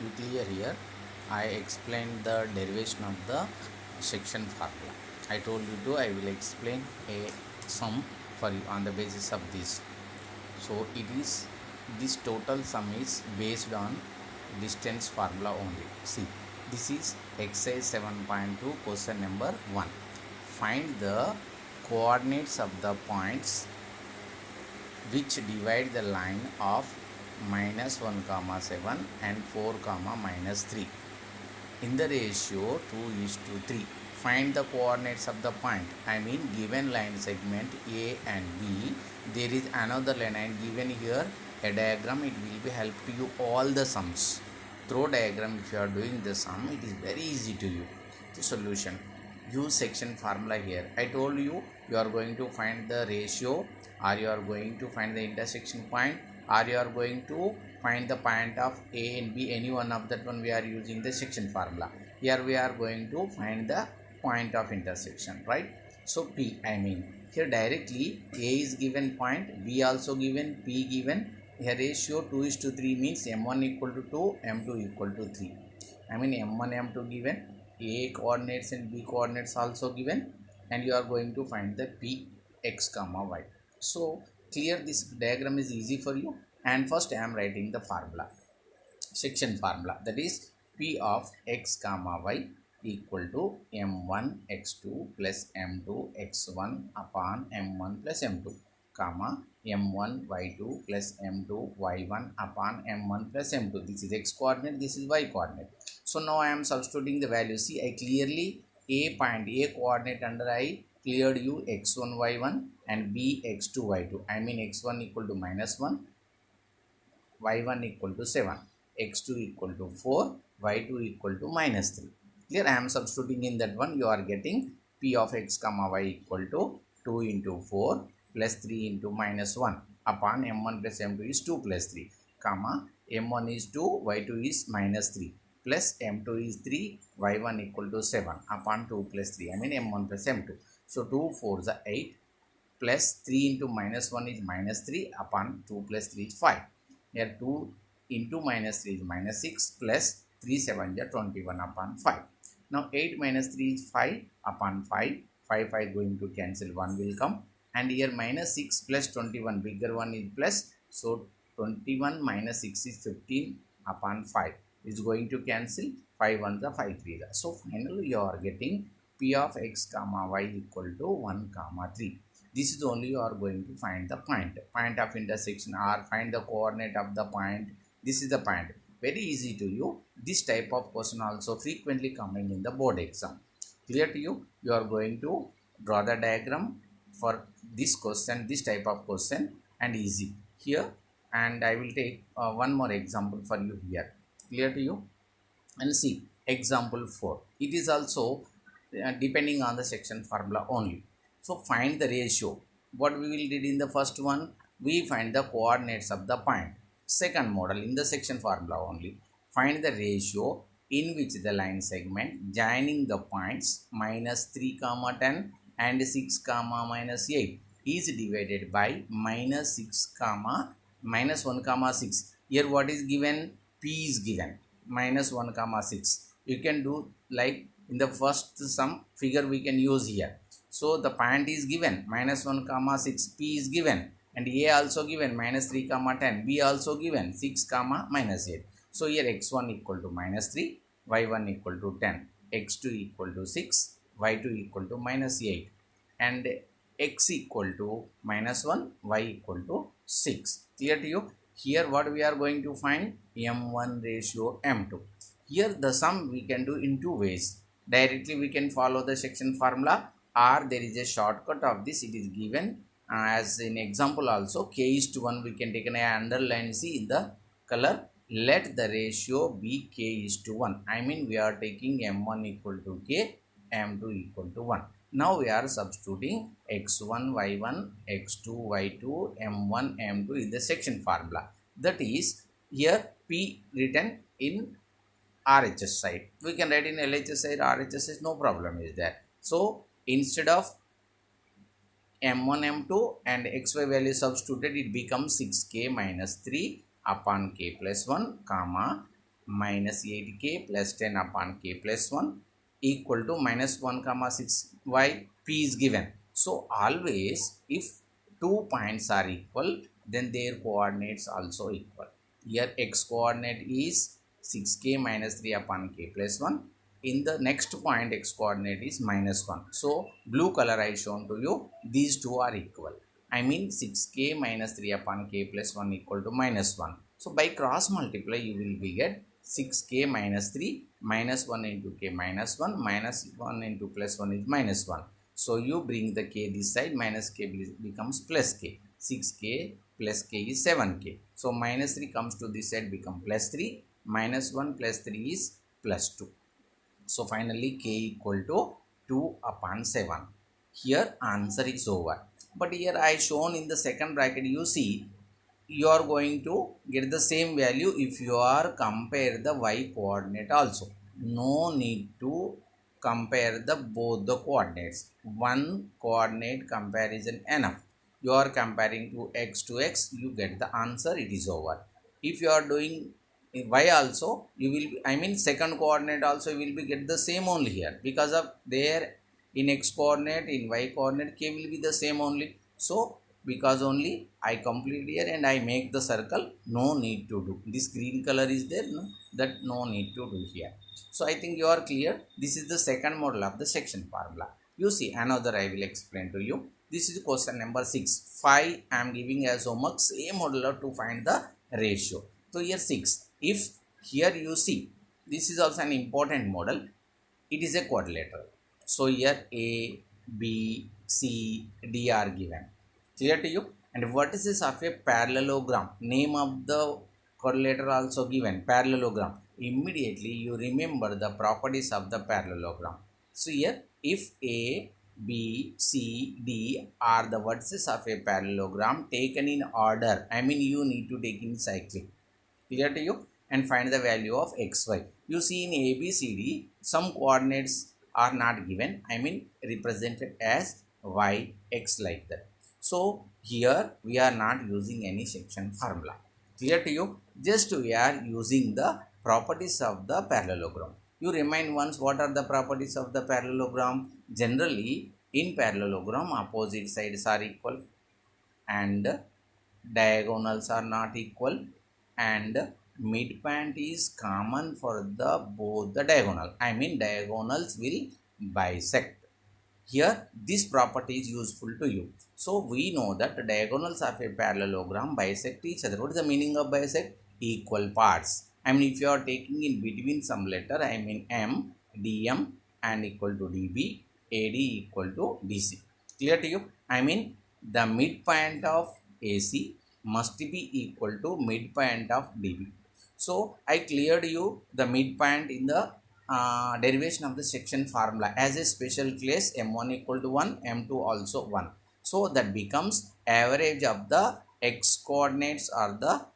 you clear here. I explained the derivation of the section formula. I told you to I will explain a sum for you on the basis of this. So it is, this total sum is based on distance formula only. See, this is exercise 7.2 question number 1. Find the coordinates of the points which divide the line of -1 comma 7 and 4 comma -3 in the ratio 2:3. Find the coordinates of the point. I mean, given line segment A and B, there is another line and given here a diagram. It will be help to you all the sums through diagram. If you are doing the sum, it is very easy to you. The solution, use section formula here. I told you, you are going to find the ratio, or you are going to find the intersection point, or you are going to find the point of A and B. Any one of that one we are using the section formula. Here we are going to find the point of intersection, right? So P, I mean, here directly A is given point, B also given, P given. Here ratio 2:3 means M1 equal to 2, M2 equal to 3. I mean, M1, M2 given, A coordinates and B coordinates also given, and you are going to find the P x comma y. So clear, this diagram is easy for you. And first I am writing the formula, section formula, that is P of x comma y equal to m1 x2 plus m2 x1 upon m1 plus m2 comma m1 y2 plus m2 y1 upon m1 plus m2. This is x coordinate, this is y coordinate. So now I am substituting the value. See, I clearly a point, a coordinate under I cleared you x1 y1 and b x2 y2. I mean, x1 equal to -1, y1 equal to 7, x2 equal to 4, y2 equal to -3. Here I am substituting in that one. You are getting P of x comma y equal to 2 into 4 plus 3 into -1 upon m1 plus m2 is 2 plus 3 comma m1 is 2, y2 is -3 plus m2 is 3, y1 equal to 7 upon 2 plus 3. I mean, m1 plus m2. So 2 4s are 8 plus 3 into -1 is -3 upon 2 plus 3 is 5. Here 2 into -3 is -6 plus 3 7 is 21 upon 5. Now 8 minus 3 is 5 upon 5. 5 going to cancel, 1 will come. And here -6 plus 21, bigger one is plus. So 21 minus 6 is 15 upon 5. Is going to cancel, 5 1s are 5 3s are. So finally you are getting P of x comma y equal to 1 comma 3. This is only you are going to find the point of intersection, or find the coordinate of the point. This is the point. Very easy to you. This type of question also frequently coming in the board exam. Clear to you? You are going to draw the diagram for this question, this type of question, and easy here. And I will take one more example for you here. Clear to you? And see, example 4. It is also depending on the section formula only. So find the ratio. What we will did in the first one, we find the coordinates of the point. Second model, in the section formula only, find the ratio in which the line segment joining the points -3 comma 10 and 6 comma -8 is divided by -6 comma -1 comma 6. Here what is given? P is given, -1 comma 6. You can do like in the first sum figure we can use here. So the point is given -1 comma 6, P is given, and A also given -3 comma 10, B also given 6 comma -8. So here x1 equal to -3, y1 equal to 10, x2 equal to 6, y2 equal to -8, and x equal to -1, y equal to 6. Clear to you? Here what we are going to find? M1 ratio M2. Here the sum we can do in two ways. Directly we can follow the section formula, or there is a shortcut of this. It is given as in example also, k:1. We can take an underline, see in the color. Let the ratio be k:1. I mean, we are taking m1 equal to k, m2 equal to 1. Now we are substituting x1 y1 x2 y2 m1 m2 in the section formula. That is here P written in RHS side. We can write in LHS side, RHS side, no problem is there. So instead of m1 m2 and xy value substituted, it becomes 6k minus 3 upon k plus 1 comma minus 8k plus 10 upon k plus 1 equal to minus 1 comma 6y. P is given. So always if 2 points are equal, then their coordinates also equal. Here x coordinate is 6k minus 3 upon k plus 1. In the next point x coordinate is minus 1. So blue color I shown to you, these two are equal. I mean 6k minus 3 upon k plus 1 equal to minus 1. So by cross multiply you will be get 6k minus 3 minus 1 into k minus 1 minus 1 into plus 1 is minus 1. So you bring the k this side, minus k becomes plus k. 6k plus k is 7k. So minus 3 comes to this side, become plus 3. Minus 1 plus 3 is plus 2. So finally k equal to 2 upon 7. Here answer is over. But here I shown in the second bracket, you see you are going to get the same value if you are compare the y coordinate also. No need to compare the both the coordinates. One coordinate comparison enough. You are comparing to x, you get the answer, it is over. If you are doing y also, you will be, I mean second coordinate also you will be get the same only here, because of there in x coordinate, in y coordinate k will be the same only. So because only I complete here and I make the circle, no need to do this. Green color is there, no, that no need to do here. So I think you are clear. This is the second model of the section formula. You see another I will explain to you. This is question number 6. 5 I am giving as homework, same modular to find the ratio. So here 6, if here you see this is also an important model, it is a quadrilateral. So here a b c d are given. Clear to you? And vertices of a parallelogram, name of the quadrilateral also given, parallelogram. Immediately you remember the properties of the parallelogram. So here if a b c d are the vertices of a parallelogram taken in order, I mean you need to take in cyclic. Clear to you? And find the value of xy. You see in abcd some coordinates are not given, I mean represented as y x like that. So here we are not using any section formula. Clear to you? Just we are using the properties of the parallelogram. You remind once what are the properties of the parallelogram. Generally in parallelogram opposite sides are equal and diagonals are not equal, and midpoint is common for the both the diagonal, I mean diagonals will bisect. Here this property is useful to you. So we know that the diagonals of a parallelogram bisect each other. What is the meaning of bisect? Equal parts. I mean if you are taking in between some letter, I mean m, dm and equal to db, ad equal to dc. Clear to you? I mean the midpoint of ac must be equal to midpoint of db. So I cleared you the midpoint in the derivation of the section formula as a special case. M1 equal to 1, M2 also 1. So that becomes average of the x coordinates are the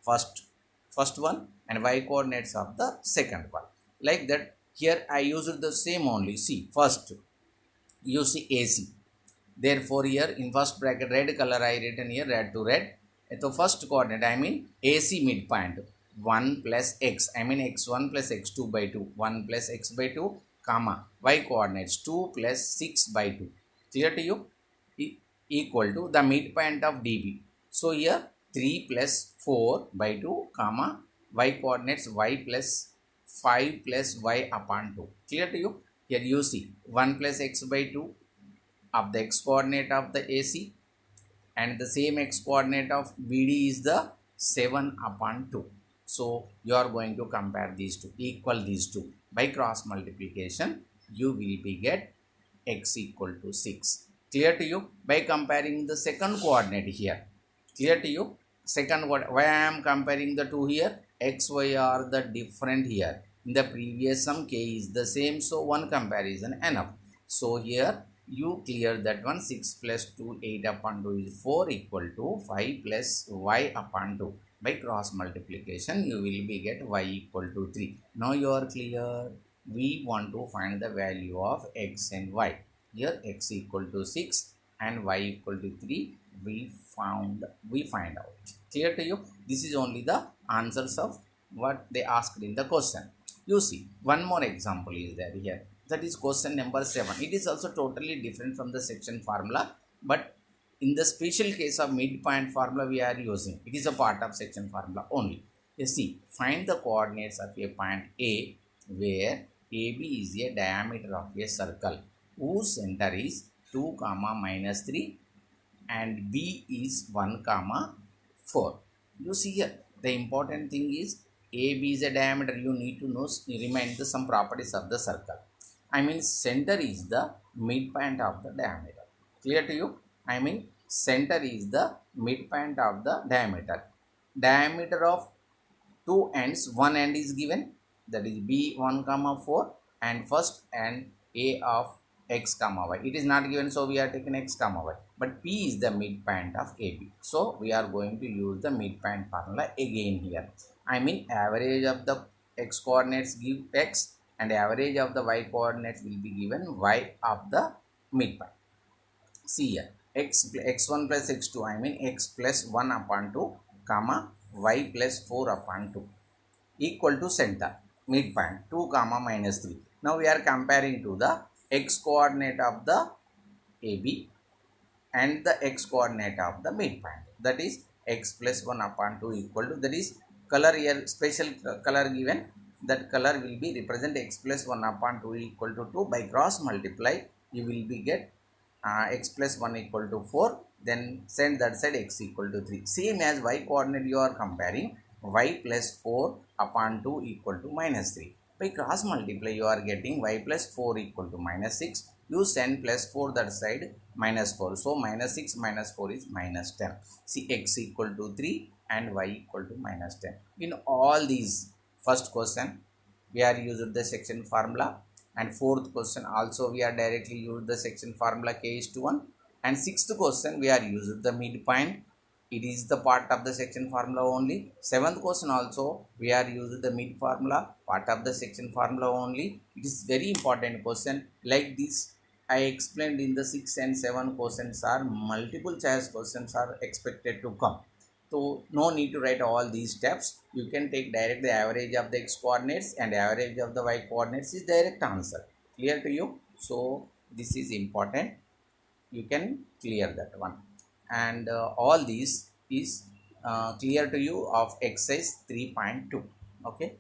first one and y coordinates of the second one. Like that, here I used the same only. See, first you see AC. Therefore here in first bracket red color I written here, red to red. So first coordinate, I mean AC midpoint 1 plus x, I mean x1 plus x2 by 2, 1 plus x by 2, comma y coordinates 2 plus 6 by 2. Clear to you? Equal to the midpoint of db. So here 3 plus 4 by 2, comma y coordinates y plus 5 plus y upon 2. Clear to you? Here you see 1 plus x by 2 of the x coordinate of the AC, and the same x coordinate of BD is the 7 upon 2. So you are going to compare these two, equal these two. By cross multiplication you will be get x equal to 6. Clear to you? By comparing the second coordinate here. Clear to you? Second, why I am comparing the two here? X, y are the different here. In the previous sum k is the same, so one comparison enough. So here you clear that one. 6 plus 2, 8 upon 2 is 4 equal to 5 plus y upon 2. By cross multiplication you will be get y equal to 3. Now you are clear. We want to find the value of x and y. Here x equal to 6 and y equal to 3 we find out. Clear to you? This is only the answers of what they asked in the question. You see, one more example is there here. That is question number 7. It is also totally different from the section formula, but in the special case of midpoint formula we are using, it is a part of section formula only. You see, find the coordinates of a point A where AB is a diameter of a circle whose center is 2 comma minus 3 and B is 1 comma 4. You see here, the important thing is AB is a diameter. You need to know, remind some properties of the circle. I mean, center is the midpoint of the diameter. Clear to you? I mean, center is the midpoint of the diameter. Diameter of two ends, one end is given, that is B 1 comma 4, and first and A of x comma y. It is not given, so we are taking x comma y, but P is the midpoint of AB, so we are going to use the midpoint formula again here. I mean, average of the x coordinates give x and average of the y coordinates will be given y of the midpoint. See here, x1 plus x2, I mean x plus 1 upon 2 comma y plus 4 upon 2 equal to center midpoint 2 comma minus 3. Now we are comparing to the x coordinate of the AB and the x coordinate of the midpoint, that is x plus 1 upon 2 equal to, that is color here, special color given, that color will be represent x plus 1 upon 2 equal to 2. By cross multiply you will be get x plus 1 equal to 4, then send that side x equal to 3. Same as y coordinate you are comparing, y plus 4 upon 2 equal to minus 3. By cross multiply you are getting y plus 4 equal to minus 6. You send plus 4 that side, minus 4. So minus 6 minus 4 is minus 10. See, x equal to 3 and y equal to minus 10. In all these, first question we are using the section formula, and fourth question also we are directly use the section formula k is to 1, and sixth question we are using the midpoint. It is the part of the section formula only. Seventh question also we are using the mid formula, part of the section formula only. It is very important question. Like this I explained in the 6 and 7 questions are multiple choice questions are expected to come. So no need to write all these steps. You can take direct the average of the x coordinates and average of the y coordinates is direct answer. Clear to you? So this is important. You can clear that one. And all these is clear to you of exercise 3.2. Okay.